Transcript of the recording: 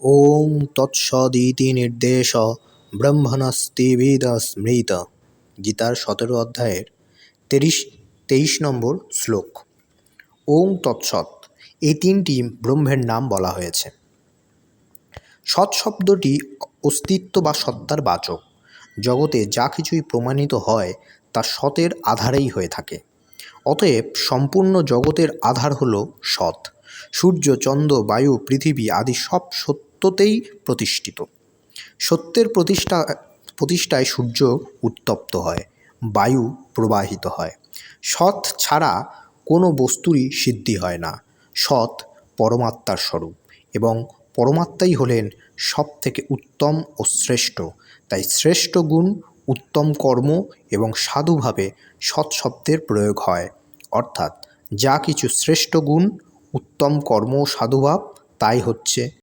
ওং তৎসদিতি নির্দেশ ব্রহ্মণস্তি বেদ স্মৃত। গীতার 17 অধ্যায়ের 23 নম্বর শ্লোক। ওং তৎসৎ, এই তিনটি ব্রহ্মের নাম বলা হয়েছে। সৎ শব্দটি অস্তিত্ব বা সত্তার বাচক। জগতে যা কিছুই প্রমাণিত হয় তা সতের আধারেই হয়ে থাকে। অতএব সম্পূর্ণ জগতের আধার হল সৎ। সূর্য, চন্দ্র, বায়ু, পৃথিবী আদি সব সত্যতেই প্রতিষ্ঠিত। সত্যের প্রতিষ্ঠায় সূর্য উত্তপ্ত হয়, বায়ু প্রবাহিত হয়। সৎ ছাড়া কোনো বস্তুরই সিদ্ধি হয় না। সৎ পরমাত্মার স্বরূপ এবং পরমাত্মাই হলেন সব থেকে উত্তম ও শ্রেষ্ঠ। তাই শ্রেষ্ঠ গুণ, উত্তম কর্ম এবং সাধুভাবে সৎ শব্দের প্রয়োগ হয়। অর্থাৎ যা কিছু শ্রেষ্ঠ গুণ, উত্তম কর্ম ও সাধুভাব তাই হচ্ছে